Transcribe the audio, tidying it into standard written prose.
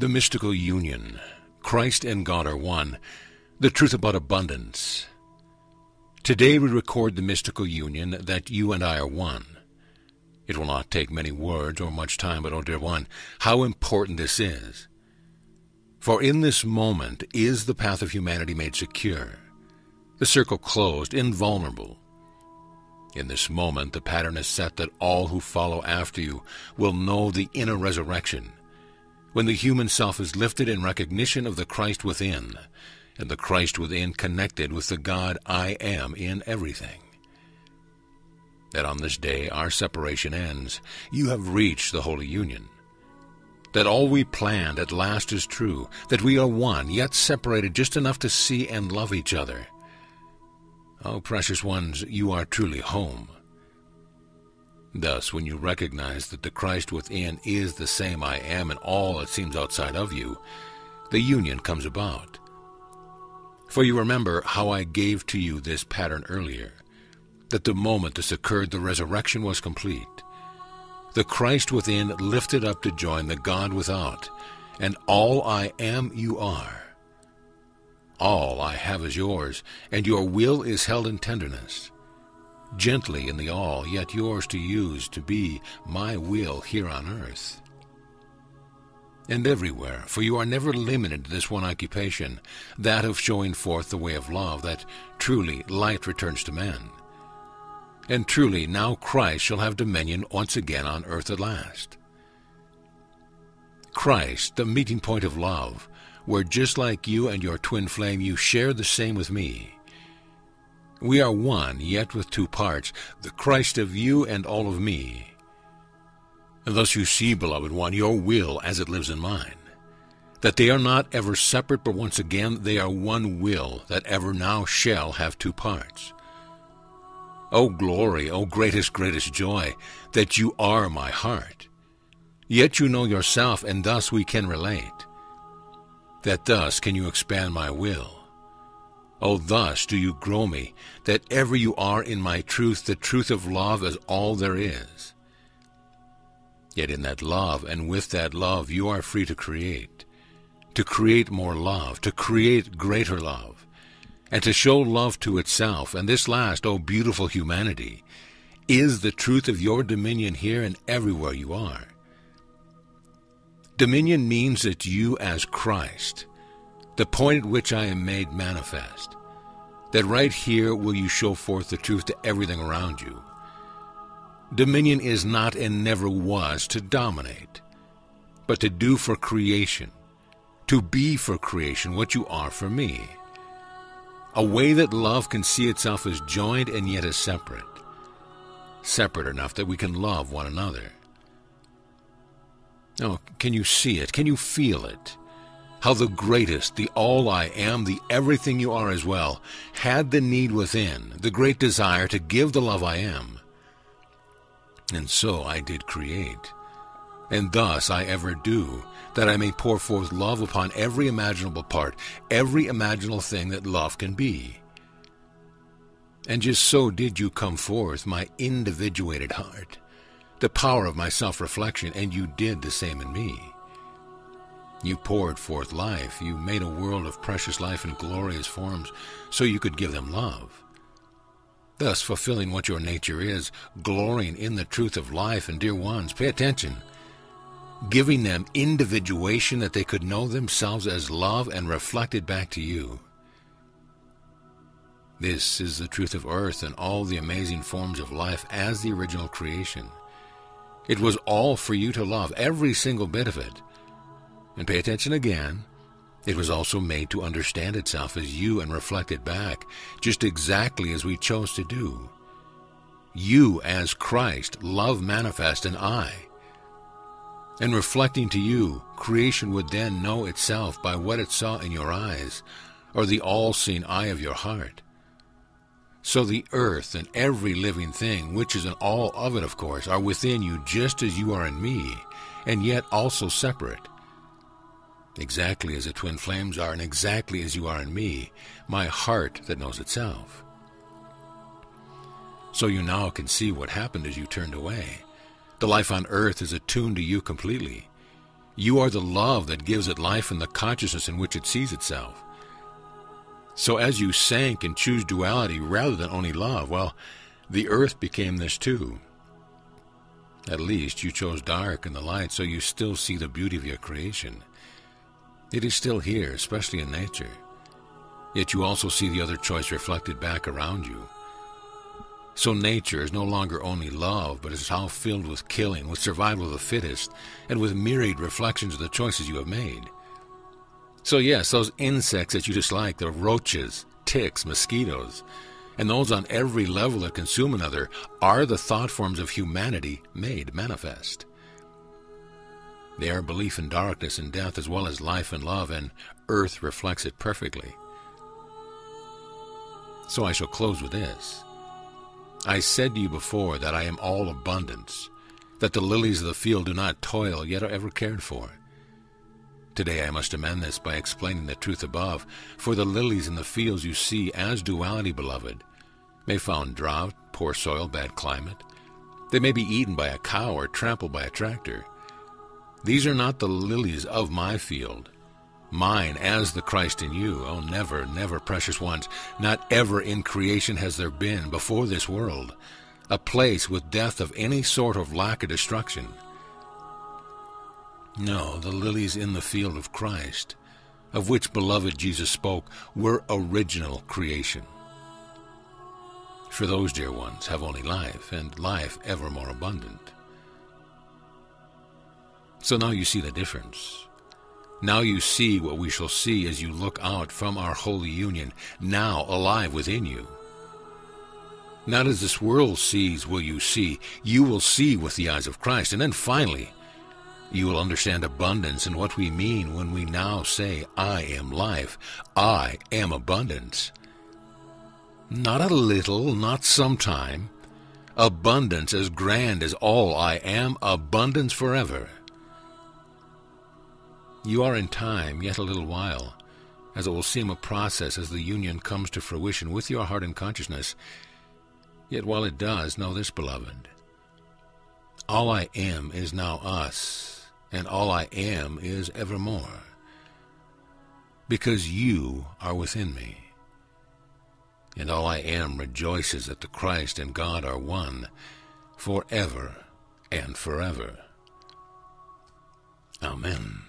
The mystical union. Christ and God are one. The truth about abundance. Today we record the mystical union that you and I are one. It will not take many words or much time, but, oh dear one, how important this is. For in this moment is the path of humanity made secure, the circle closed, invulnerable. In this moment the pattern is set that all who follow after you will know the inner resurrection, when the human self is lifted in recognition of the Christ within, and the Christ within connected with the God I am in everything. That on this day our separation ends, you have reached the holy union. That all we planned at last is true, that we are one, yet separated just enough to see and love each other. Oh, precious ones, you are truly home. Thus, when you recognize that the Christ within is the same I am in all that seems outside of you, the union comes about. For you remember how I gave to you this pattern earlier, that the moment this occurred, the resurrection was complete. The Christ within lifted up to join the God without, and all I am you are. All I have is yours, and your will is held in tenderness. Gently in the all, yet yours to use to be my will here on earth. And everywhere, for you are never limited to this one occupation, that of showing forth the way of love, that truly light returns to men. And truly now Christ shall have dominion once again on earth at last. Christ, the meeting point of love, where just like you and your twin flame you share the same with me. We are one, yet with two parts, the Christ of you and all of me. And thus you see, beloved one, your will as it lives in mine, that they are not ever separate, but once again they are one will that ever now shall have two parts. O glory, O greatest joy, that you are my heart. Yet you know yourself, and thus we can relate. That thus can you expand my will. Oh, thus do you grow me, that ever you are in my truth, the truth of love as all there is. Yet in that love, and with that love, you are free to create more love, to create greater love, and to show love to itself. And this last, oh beautiful humanity, is the truth of your dominion here and everywhere you are. Dominion means that you as Christ, the point at which I am made manifest, that right here will you show forth the truth to everything around you. Dominion is not and never was to dominate, but to do for creation, to be for creation what you are for me. A way that love can see itself as joined and yet as separate. Separate enough that we can love one another. Oh, can you see it? Can you feel it? How the greatest, the all I am, the everything you are as well, had the need within, the great desire to give the love I am. And so I did create, and thus I ever do, that I may pour forth love upon every imaginable part, every imaginable thing that love can be. And just so did you come forth, my individuated heart, the power of my self-reflection, and you did the same in me. You poured forth life. You made a world of precious life in glorious forms so you could give them love. Thus fulfilling what your nature is, glorying in the truth of life. And dear ones, pay attention. Giving them individuation that they could know themselves as love and reflect it back to you. This is the truth of earth and all the amazing forms of life as the original creation. It was all for you to love, every single bit of it. And pay attention again, it was also made to understand itself as you and reflect it back, just exactly as we chose to do. You as Christ, love manifest, and I. And reflecting to you, creation would then know itself by what it saw in your eyes, or the all-seeing eye of your heart. So the earth and every living thing, which is in all of it, of course, are within you just as you are in me, and yet also separate. Exactly as the twin flames are, and exactly as you are in me, my heart that knows itself. So you now can see what happened as you turned away. The life on earth is attuned to you completely. You are the love that gives it life and the consciousness in which it sees itself. So as you sank and choose duality rather than only love, well, the earth became this too. At least you chose dark and the light, so you still see the beauty of your creation. It is still here, especially in nature. Yet you also see the other choice reflected back around you. So nature is no longer only love, but is now filled with killing, with survival of the fittest, and with myriad reflections of the choices you have made. So yes, those insects that you dislike, the roaches, ticks, mosquitoes, and those on every level that consume another, are the thought forms of humanity made manifest. They are belief in darkness and death as well as life and love, and earth reflects it perfectly. So I shall close with this. I said to you before that I am all abundance, that the lilies of the field do not toil, yet are ever cared for. Today I must amend this by explaining the truth above, for the lilies in the fields you see as duality, beloved, may found drought, poor soil, bad climate. They may be eaten by a cow or trampled by a tractor. These are not the lilies of my field. Mine as the Christ in you. Oh, never, never, precious ones, not ever in creation has there been, before this world, a place with death of any sort of lack of destruction. No, the lilies in the field of Christ, of which beloved Jesus spoke, were original creation. For those, dear ones, have only life, and life ever more abundant. So now you see the difference. Now you see what we shall see as you look out from our holy union, now alive within you. Not as this world sees will you see. You will see with the eyes of Christ. And then finally, you will understand abundance and what we mean when we now say, I am life. I am abundance. Not a little, not sometime. Abundance as grand as all I am, abundance forever. You are in time, yet a little while, as it will seem a process as the union comes to fruition with your heart and consciousness. Yet while it does, know this, beloved. All I am is now us, and all I am is evermore, because you are within me. And all I am rejoices that the Christ and God are one, forever and forever. Amen.